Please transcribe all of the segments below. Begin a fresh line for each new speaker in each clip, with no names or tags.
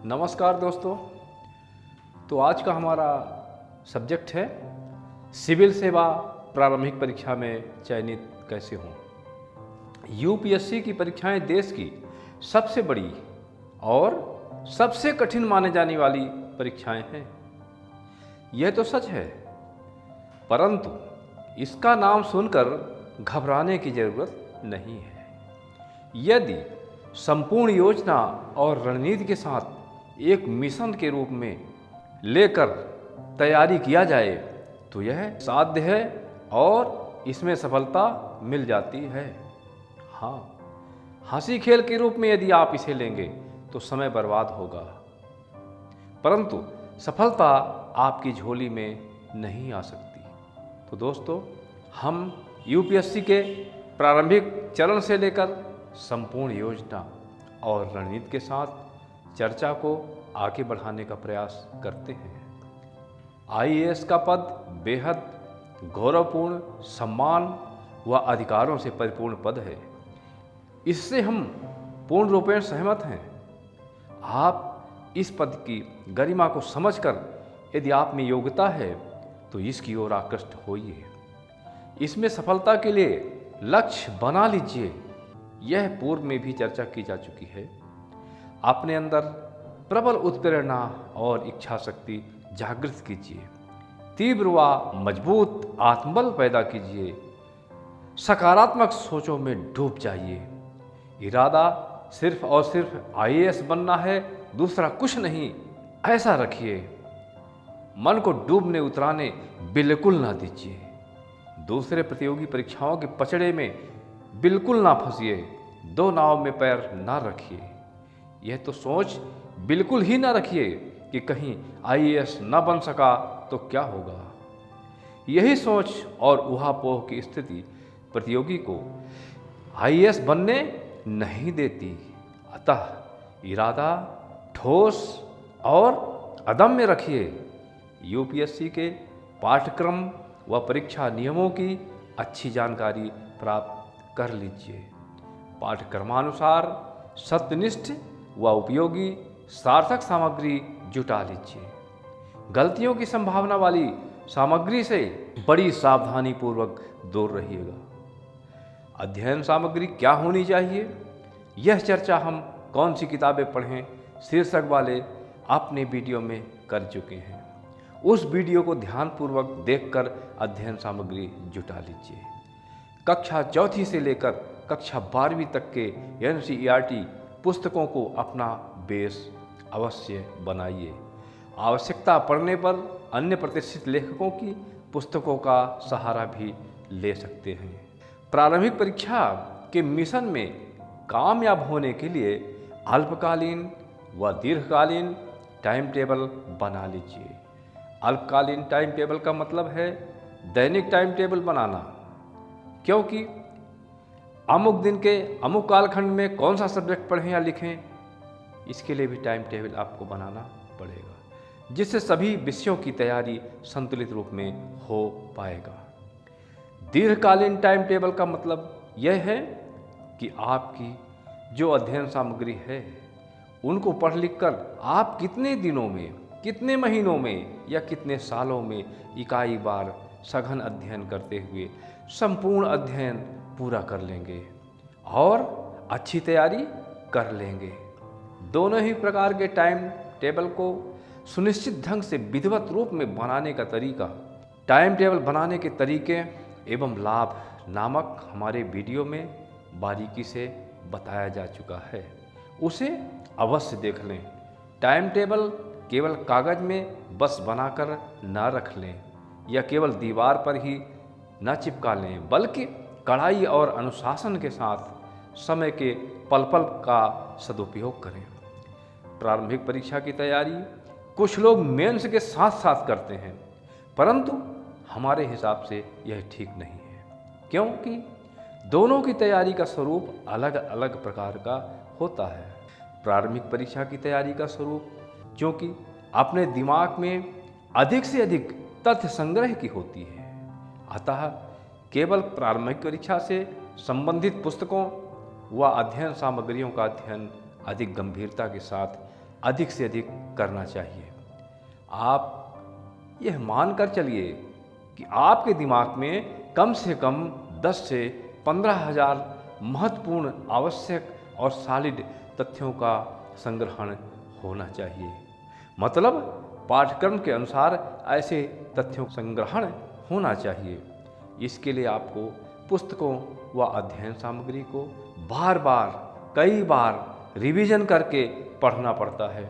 नमस्कार दोस्तों। तो आज का हमारा सब्जेक्ट है सिविल सेवा प्रारंभिक परीक्षा में चयनित कैसे हों। यूपीएससी की परीक्षाएं देश की सबसे बड़ी और सबसे कठिन माने जाने वाली परीक्षाएं हैं। यह तो सच है, परंतु इसका नाम सुनकर घबराने की जरूरत नहीं है। यदि संपूर्ण योजना और रणनीति के साथ एक मिशन के रूप में लेकर तैयारी किया जाए तो यह साध्य है और इसमें सफलता मिल जाती है। हाँ, हंसी खेल के रूप में यदि आप इसे लेंगे तो समय बर्बाद होगा, परंतु सफलता आपकी झोली में नहीं आ सकती। तो दोस्तों, हम यूपीएससी के प्रारंभिक चरण से लेकर संपूर्ण योजना और रणनीति के साथ चर्चा को आगे बढ़ाने का प्रयास करते हैं। आईएएस का पद बेहद गौरवपूर्ण, सम्मान व अधिकारों से परिपूर्ण पद है। इससे हम पूर्ण रूपेण सहमत हैं। आप इस पद की गरिमा को समझकर यदि आप में योग्यता है तो इसकी ओर आकृष्ट होइए। इसमें सफलता के लिए लक्ष्य बना लीजिए। यह पूर्व में भी चर्चा की जा चुकी है। अपने अंदर प्रबल उत्प्रेरणा और इच्छा शक्ति जागृत कीजिए। तीव्र व मजबूत आत्मबल पैदा कीजिए। सकारात्मक सोचों में डूब जाइए। इरादा सिर्फ और सिर्फ आईएएस बनना है, दूसरा कुछ नहीं, ऐसा रखिए। मन को डूबने उतराने बिल्कुल ना दीजिए। दूसरे प्रतियोगी परीक्षाओं के पचड़े में बिल्कुल ना फंसिए। दो नाव में पैर ना रखिए। यह तो सोच बिल्कुल ही ना रखिए कि कहीं आईएएस ना बन सका तो क्या होगा। यही सोच और ऊहापोह की स्थिति प्रतियोगी को आईएएस बनने नहीं देती। अतः इरादा ठोस और अदम्य रखिए। यूपीएससी के पाठ्यक्रम व परीक्षा नियमों की अच्छी जानकारी प्राप्त कर लीजिए। पाठ्यक्रमानुसार सत्यनिष्ठ व उपयोगी सार्थक सामग्री जुटा लीजिए। गलतियों की संभावना वाली सामग्री से बड़ी सावधानी पूर्वक दूर रहिएगा। अध्ययन सामग्री क्या होनी चाहिए, यह चर्चा हम कौन सी किताबें पढ़ें शीर्षक वाले अपने वीडियो में कर चुके हैं। उस वीडियो को ध्यानपूर्वक देखकर अध्ययन सामग्री जुटा लीजिए। कक्षा चौथी से लेकर कक्षा 12वीं तक के एनसीईआरटी पुस्तकों को अपना बेस अवश्य बनाइए। आवश्यकता पड़ने पर अन्य प्रतिष्ठित लेखकों की पुस्तकों का सहारा भी ले सकते हैं। प्रारंभिक परीक्षा के मिशन में कामयाब होने के लिए अल्पकालीन व दीर्घकालीन टाइम टेबल बना लीजिए। अल्पकालीन टाइम टेबल का मतलब है दैनिक टाइम टेबल बनाना, क्योंकि अमुक दिन के अमुक कालखंड में कौन सा सब्जेक्ट पढ़ें या लिखें, इसके लिए भी टाइम टेबल आपको बनाना पड़ेगा, जिससे सभी विषयों की तैयारी संतुलित रूप में हो पाएगा। दीर्घकालीन टाइम टेबल का मतलब यह है कि आपकी जो अध्ययन सामग्री है उनको पढ़ लिख कर आप कितने दिनों में, कितने महीनों में या कितने सालों में इकाई बार सघन अध्ययन करते हुए संपूर्ण अध्ययन पूरा कर लेंगे और अच्छी तैयारी कर लेंगे। दोनों ही प्रकार के टाइम टेबल को सुनिश्चित ढंग से विधिवत रूप में बनाने का तरीका, टाइम टेबल बनाने के तरीके एवं लाभ नामक हमारे वीडियो में बारीकी से बताया जा चुका है। उसे अवश्य देख लें। टाइम टेबल केवल कागज में बस बनाकर ना रख लें या केवल दीवार पर ही न चिपका लें, बल्कि कड़ाई और अनुशासन के साथ समय के पल पल का सदुपयोग करें। प्रारंभिक परीक्षा की तैयारी कुछ लोग मेंस के साथ साथ करते हैं, परंतु हमारे हिसाब से यह ठीक नहीं है, क्योंकि दोनों की तैयारी का स्वरूप अलग अलग प्रकार का होता है। प्रारंभिक परीक्षा की तैयारी का स्वरूप क्योंकि अपने दिमाग में अधिक से अधिक तथ्य संग्रह की होती है, अतः केवल प्रारंभिक परीक्षा से संबंधित पुस्तकों व अध्ययन सामग्रियों का अध्ययन अधिक गंभीरता के साथ अधिक से अधिक करना चाहिए। आप यह मानकर चलिए कि आपके दिमाग में कम से कम 10 से 15,000 महत्वपूर्ण, आवश्यक और सॉलिड तथ्यों का संग्रहण होना चाहिए। मतलब पाठ्यक्रम के अनुसार ऐसे तथ्यों का संग्रहण होना चाहिए। इसके लिए आपको पुस्तकों व अध्ययन सामग्री को बार बार, कई बार रिवीजन करके पढ़ना पड़ता है,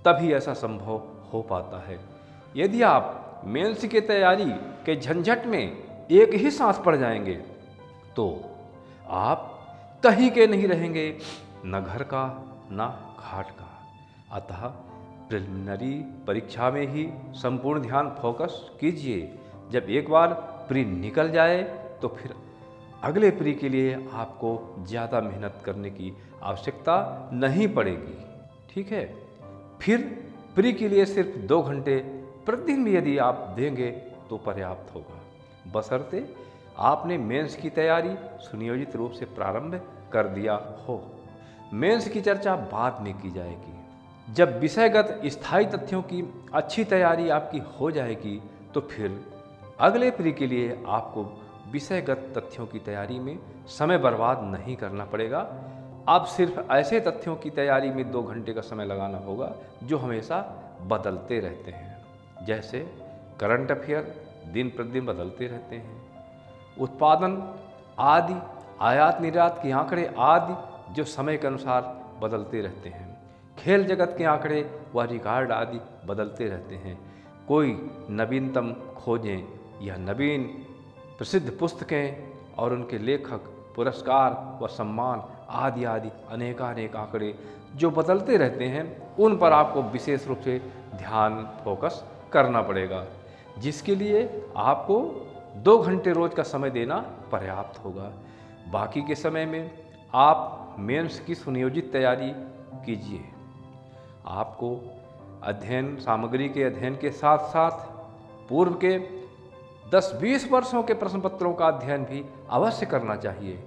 तभी ऐसा संभव हो पाता है। यदि आप मेंस की तैयारी के झंझट में एक ही सांस पड़ जाएंगे तो आप कहीं के नहीं रहेंगे, न घर का न घाट का। अतः प्रिलिमिनरी परीक्षा में ही संपूर्ण ध्यान फोकस कीजिए। जब एक बार प्री निकल जाए तो फिर अगले प्री के लिए आपको ज़्यादा मेहनत करने की आवश्यकता नहीं पड़ेगी। ठीक है, फिर प्री के लिए सिर्फ 2 घंटे प्रतिदिन भी यदि आप देंगे तो पर्याप्त होगा, बशर्ते आपने मेंस की तैयारी सुनियोजित रूप से प्रारंभ कर दिया हो। मेंस की चर्चा बाद में की जाएगी। जब विषयगत स्थायी तथ्यों की अच्छी तैयारी आपकी हो जाएगी तो फिर अगले प्री के लिए आपको विषयगत तथ्यों की तैयारी में समय बर्बाद नहीं करना पड़ेगा। आप सिर्फ ऐसे तथ्यों की तैयारी में 2 घंटे का समय लगाना होगा जो हमेशा बदलते रहते हैं। जैसे करंट अफेयर दिन प्रतिदिन बदलते रहते हैं, उत्पादन आदि, आयात निर्यात के आंकड़े आदि जो समय के अनुसार बदलते रहते हैं, खेल जगत के आंकड़े व रिकॉर्ड आदि बदलते रहते हैं। कोई नवीनतम खोजें या नवीन प्रसिद्ध पुस्तकें और उनके लेखक, पुरस्कार व सम्मान आदि आदि अनेकानेक आंकड़े जो बदलते रहते हैं, उन पर आपको विशेष रूप से ध्यान फोकस करना पड़ेगा, जिसके लिए आपको 2 घंटे रोज का समय देना पर्याप्त होगा। बाकी के समय में आप मेंस की सुनियोजित तैयारी कीजिए। आपको अध्ययन सामग्री के अध्ययन के साथ साथ पूर्व के 10-20 वर्षों के प्रश्न पत्रों का अध्ययन भी अवश्य करना चाहिए।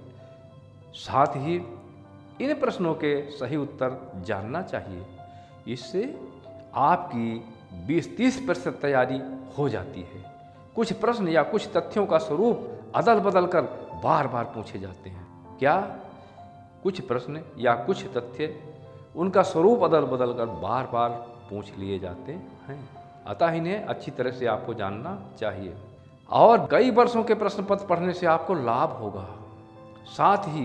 साथ ही इन प्रश्नों के सही उत्तर जानना चाहिए। इससे आपकी 20-30% तैयारी हो जाती है। कुछ प्रश्न या कुछ तथ्यों का स्वरूप अदल बदल कर बार बार पूछे जाते हैं। क्या कुछ प्रश्न या कुछ तथ्य उनका स्वरूप अदल बदल कर बार बार पूछ लिए जाते हैं, अतः इन्हें अच्छी तरह से आपको जानना चाहिए। और कई वर्षों के प्रश्न पत्र पढ़ने से आपको लाभ होगा। साथ ही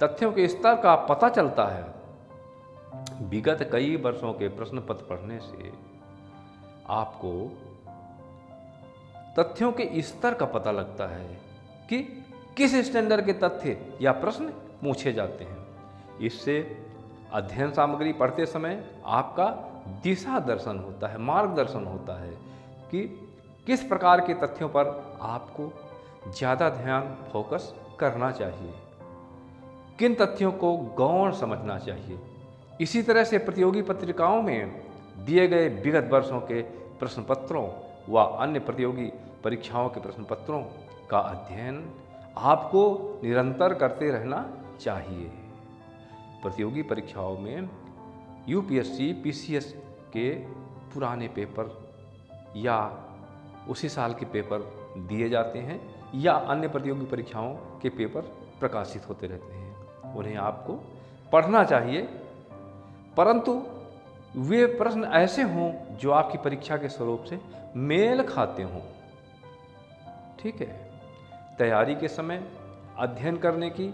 तथ्यों के स्तर का पता चलता है। विगत कई वर्षों के प्रश्न पत्र पढ़ने से आपको तथ्यों के स्तर का पता लगता है कि किस स्टैंडर्ड के तथ्य या प्रश्न पूछे जाते हैं। इससे अध्ययन सामग्री पढ़ते समय आपका दिशा दर्शन होता है, मार्गदर्शन होता है कि किस प्रकार के तथ्यों पर आपको ज़्यादा ध्यान फोकस करना चाहिए, किन तथ्यों को गौण समझना चाहिए। इसी तरह से प्रतियोगी पत्रिकाओं में दिए गए विगत वर्षों के प्रश्न पत्रों व अन्य प्रतियोगी परीक्षाओं के प्रश्न पत्रों का अध्ययन आपको निरंतर करते रहना चाहिए। प्रतियोगी परीक्षाओं में यूपीएससी, पीसीएस के पुराने पेपर या उसी साल के पेपर दिए जाते हैं या अन्य प्रतियोगी परीक्षाओं के पेपर प्रकाशित होते रहते हैं। उन्हें आपको पढ़ना चाहिए, परंतु वे प्रश्न ऐसे हों जो आपकी परीक्षा के स्वरूप से मेल खाते हों। ठीक है, तैयारी के समय अध्ययन करने की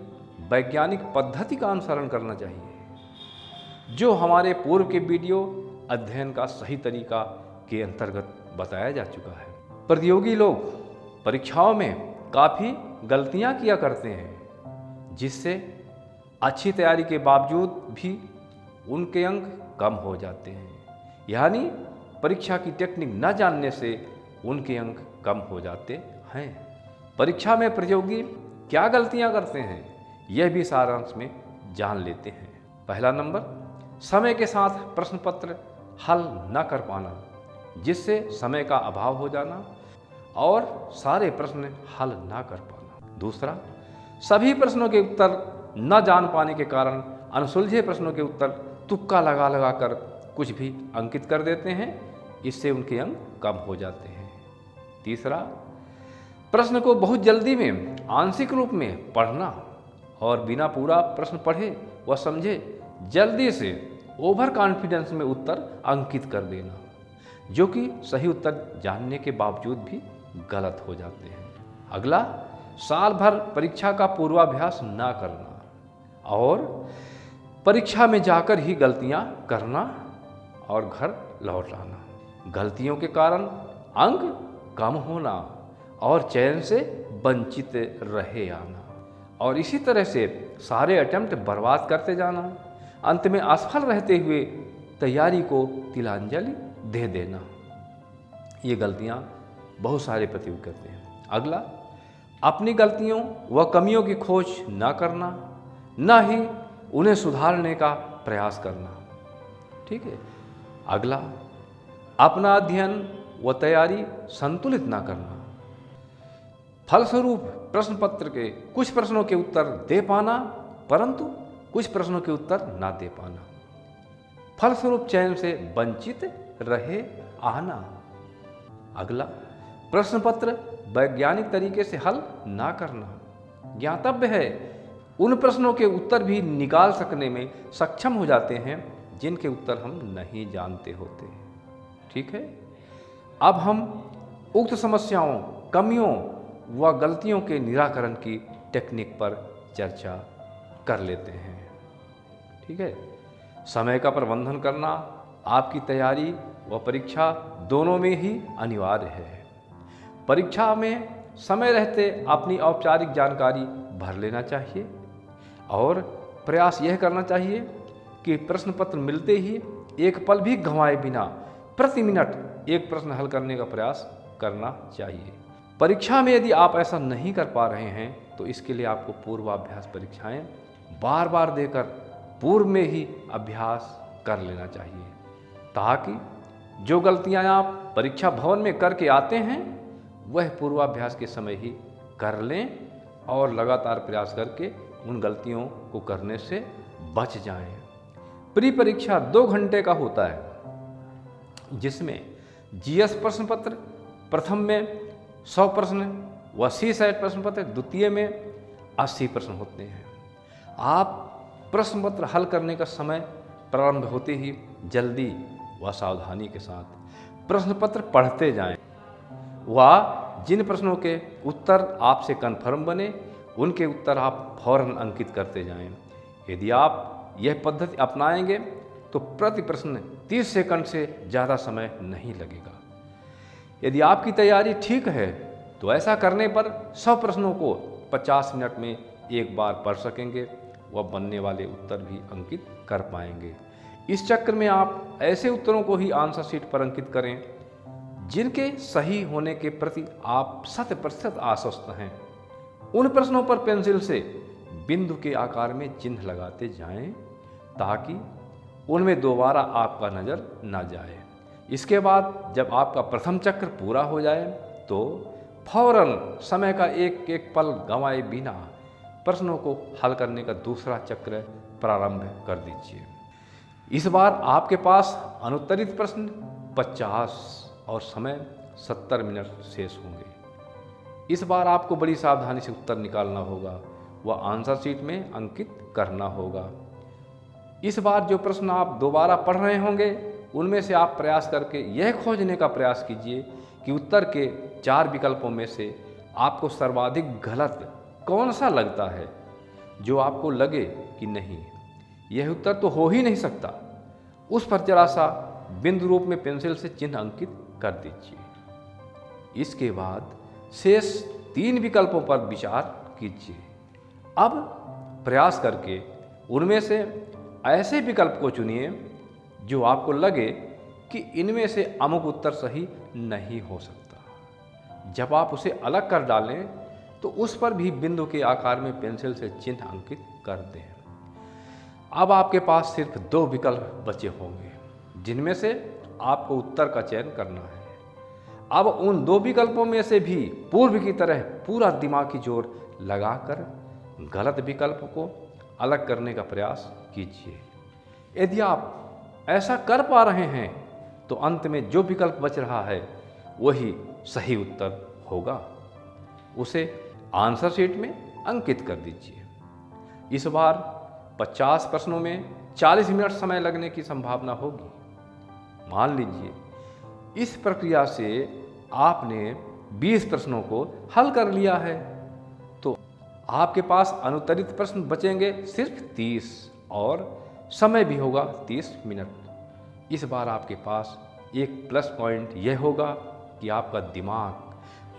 वैज्ञानिक पद्धति का अनुसरण करना चाहिए, जो हमारे पूर्व के वीडियो अध्ययन का सही तरीका के अंतर्गत बताया जा चुका है। प्रतियोगी लोग परीक्षाओं में काफ़ी गलतियां किया करते हैं, जिससे अच्छी तैयारी के बावजूद भी उनके अंक कम हो जाते हैं। यानी परीक्षा की टेक्निक न जानने से उनके अंक कम हो जाते हैं। परीक्षा में प्रतियोगी क्या गलतियां करते हैं, यह भी सारांश में जान लेते हैं। पहला नंबर, समय के साथ प्रश्न पत्र हल न कर पाना, जिससे समय का अभाव हो जाना और सारे प्रश्न हल न कर पाना। दूसरा, सभी प्रश्नों के उत्तर न जान पाने के कारण अनसुलझे प्रश्नों के उत्तर तुक्का लगा लगा कर कुछ भी अंकित कर देते हैं, इससे उनके अंक कम हो जाते हैं। तीसरा, प्रश्न को बहुत जल्दी में आंशिक रूप में पढ़ना और बिना पूरा प्रश्न पढ़े व समझे जल्दी से ओवर कॉन्फिडेंस में उत्तर अंकित कर देना, जो कि सही उत्तर जानने के बावजूद भी गलत हो जाते हैं। अगला, साल भर परीक्षा का पूर्वाभ्यास ना करना और परीक्षा में जाकर ही गलतियां करना और घर लौट आना। गलतियों के कारण अंक कम होना और चयन से वंचित रहे आना और इसी तरह से सारे अटेम्प्ट बर्बाद करते जाना, अंत में असफल रहते हुए तैयारी को तिलांजलि दे देना। ये गलतियां बहुत सारे प्रतियोगी करते हैं। अगला, अपनी गलतियों व कमियों की खोज न करना, न ही उन्हें सुधारने का प्रयास करना। ठीक है। अगला, अपना अध्ययन व तैयारी संतुलित न करना, फलस्वरूप प्रश्न पत्र के कुछ प्रश्नों के उत्तर दे पाना परंतु कुछ प्रश्नों के उत्तर ना दे पाना, फलस्वरूप चयन से वंचित रहे आना। अगला, प्रश्न पत्र वैज्ञानिक तरीके से हल ना करना। ज्ञातव्य है उन प्रश्नों के उत्तर भी निकाल सकने में सक्षम हो जाते हैं जिनके उत्तर हम नहीं जानते होते। ठीक है। अब हम उक्त समस्याओं, कमियों व गलतियों के निराकरण की टेक्निक पर चर्चा कर लेते हैं। ठीक है। समय का प्रबंधन करना आपकी तैयारी व परीक्षा दोनों में ही अनिवार्य है। परीक्षा में समय रहते अपनी औपचारिक जानकारी भर लेना चाहिए और प्रयास यह करना चाहिए कि प्रश्न पत्र मिलते ही एक पल भी गंवाए बिना प्रति मिनट एक प्रश्न हल करने का प्रयास करना चाहिए। परीक्षा में यदि आप ऐसा नहीं कर पा रहे हैं तो इसके लिए आपको पूर्वाभ्यास परीक्षाएं बार बार देकर पूर्व में ही अभ्यास कर लेना चाहिए, ताकि जो गलतियां आप परीक्षा भवन में करके आते हैं वह पूर्वाभ्यास के समय ही कर लें और लगातार प्रयास करके उन गलतियों को करने से बच जाएं। प्री परीक्षा 2 घंटे का होता है, जिसमें जीएस प्रश्न पत्र प्रथम में 100 प्रश्न व सी सेट प्रश्न पत्र द्वितीय में 80 प्रश्न होते हैं। आप प्रश्न पत्र हल करने का समय प्रारंभ होते ही जल्दी व सावधानी के साथ प्रश्न पत्र पढ़ते जाएं व जिन प्रश्नों के उत्तर आपसे कन्फर्म बने उनके उत्तर आप फौरन अंकित करते जाएं। यदि आप यह पद्धति अपनाएंगे तो प्रति प्रश्न 30 सेकंड से ज़्यादा समय नहीं लगेगा। यदि आपकी तैयारी ठीक है तो ऐसा करने पर 100 प्रश्नों को 50 मिनट में एक बार पढ़ सकेंगे व बनने वाले उत्तर भी अंकित कर पाएंगे। इस चक्र में आप ऐसे उत्तरों को ही आंसर शीट पर अंकित करें जिनके सही होने के प्रति आप 100% आश्वस्त हैं। उन प्रश्नों पर पेंसिल से बिंदु के आकार में चिन्ह लगाते जाएं ताकि उनमें दोबारा आपका नज़र न जाए। इसके बाद जब आपका प्रथम चक्र पूरा हो जाए तो फौरन समय का एक एक पल गंवाए बिना प्रश्नों को हल करने का दूसरा चक्र प्रारंभ कर दीजिए। इस बार आपके पास अनुत्तरित प्रश्न 50 और समय 70 मिनट शेष होंगे। इस बार आपको बड़ी सावधानी से उत्तर निकालना होगा व आंसर शीट में अंकित करना होगा। इस बार जो प्रश्न आप दोबारा पढ़ रहे होंगे उनमें से आप प्रयास करके यह खोजने का प्रयास कीजिए कि उत्तर के 4 विकल्पों में से आपको सर्वाधिक गलत कौन सा लगता है। जो आपको लगे कि नहीं यह उत्तर तो हो ही नहीं सकता, उस पर जरा सा बिंदु रूप में पेंसिल से चिन्ह अंकित कर दीजिए। इसके बाद शेष 3 विकल्पों पर विचार कीजिए। अब प्रयास करके उनमें से ऐसे विकल्प को चुनिए जो आपको लगे कि इनमें से अमुक उत्तर सही नहीं हो सकता। जब आप उसे अलग कर डालें तो उस पर भी बिंदु के आकार में पेंसिल से चिन्ह अंकित कर दें। अब आपके पास सिर्फ 2 विकल्प बचे होंगे जिनमें से आपको उत्तर का चयन करना है। अब उन 2 विकल्पों में से भी पूर्व की तरह पूरा दिमागी जोर लगाकर गलत विकल्प को अलग करने का प्रयास कीजिए। यदि आप ऐसा कर पा रहे हैं तो अंत में जो विकल्प बच रहा है वही सही उत्तर होगा। उसे आंसर शीट में अंकित कर दीजिए। इस बार 50 प्रश्नों में 40 मिनट समय लगने की संभावना होगी। मान लीजिए इस प्रक्रिया से आपने 20 प्रश्नों को हल कर लिया है तो आपके पास अनुत्तरित प्रश्न बचेंगे सिर्फ 30 और समय भी होगा 30 मिनट। इस बार आपके पास एक प्लस पॉइंट यह होगा कि आपका दिमाग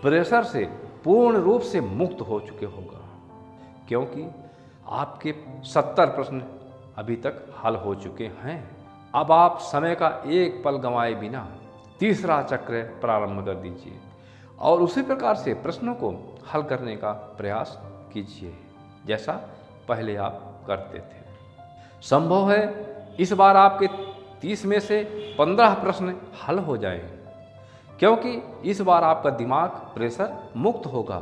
प्रेशर से पूर्ण रूप से मुक्त हो चुके होगा, क्योंकि आपके 70 प्रश्न अभी तक हल हो चुके हैं। अब आप समय का एक पल गंवाए बिना तीसरा चक्र प्रारंभ कर दीजिए और उसी प्रकार से प्रश्नों को हल करने का प्रयास कीजिए जैसा पहले आप करते थे। संभव है इस बार आपके 30 में से 15 प्रश्न हल हो जाएं, क्योंकि इस बार आपका दिमाग प्रेशर मुक्त होगा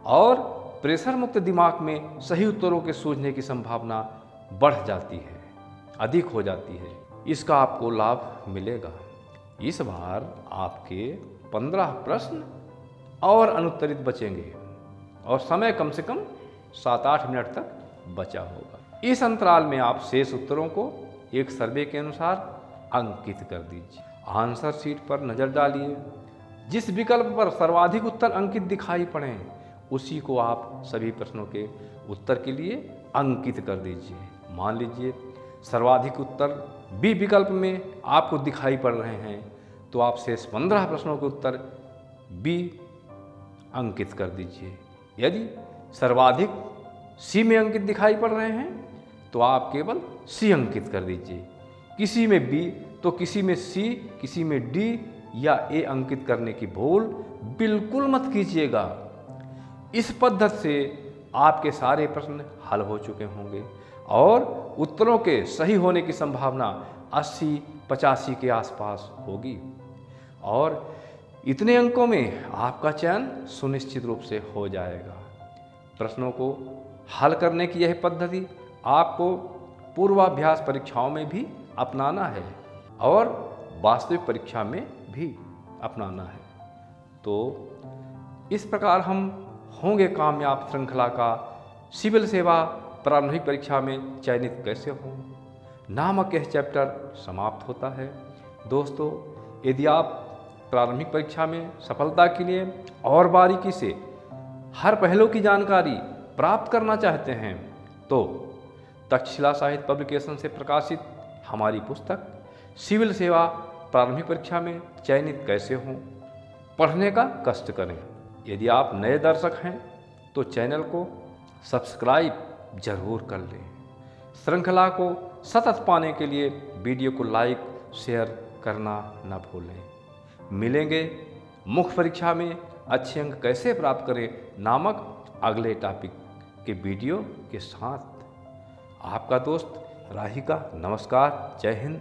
और प्रेशर मुक्त दिमाग में सही उत्तरों के सूझने की संभावना बढ़ जाती है, अधिक हो जाती है। इसका आपको लाभ मिलेगा। इस बार आपके 15 प्रश्न और अनुत्तरित बचेंगे और समय कम से कम 7-8 मिनट तक बचा होगा। इस अंतराल में आप शेष उत्तरों को एक सर्वे के अनुसार अंकित कर दीजिए। आंसर शीट पर नज़र डालिए, जिस विकल्प पर सर्वाधिक उत्तर अंकित दिखाई पड़े उसी को आप सभी प्रश्नों के उत्तर के लिए अंकित कर दीजिए। मान लीजिए सर्वाधिक उत्तर बी विकल्प में आपको दिखाई पड़ रहे हैं तो आप शेष 15 प्रश्नों के उत्तर बी अंकित कर दीजिए। यदि सर्वाधिक सी में अंकित दिखाई पड़ रहे हैं तो आप केवल सी अंकित कर दीजिए। किसी में बी तो किसी में सी, किसी में डी या ए अंकित करने की भूल बिल्कुल मत कीजिएगा। इस पद्धति से आपके सारे प्रश्न हल हो चुके होंगे और उत्तरों के सही होने की संभावना 80-85 के आसपास होगी और इतने अंकों में आपका चयन सुनिश्चित रूप से हो जाएगा। प्रश्नों को हल करने की यह पद्धति आपको पूर्वाभ्यास परीक्षाओं में भी अपनाना है और वास्तविक परीक्षा में भी अपनाना है। तो इस प्रकार हम होंगे कामयाब श्रृंखला का सिविल सेवा प्रारंभिक परीक्षा में चयनित कैसे हों नामक यह चैप्टर समाप्त होता है। दोस्तों, यदि आप प्रारंभिक परीक्षा में सफलता के लिए और बारीकी से हर पहलू की जानकारी प्राप्त करना चाहते हैं तो तक्षशिला साहित्य पब्लिकेशन से प्रकाशित हमारी पुस्तक सिविल सेवा प्रारंभिक परीक्षा में चयनित कैसे हों पढ़ने का कष्ट करें। यदि आप नए दर्शक हैं तो चैनल को सब्सक्राइब जरूर कर लें। श्रृंखला को सतत पाने के लिए वीडियो को लाइक शेयर करना न भूलें। मिलेंगे मुख्य परीक्षा में अच्छे अंक कैसे प्राप्त करें नामक अगले टॉपिक के वीडियो के साथ। आपका दोस्त राही का नमस्कार। जय हिंद।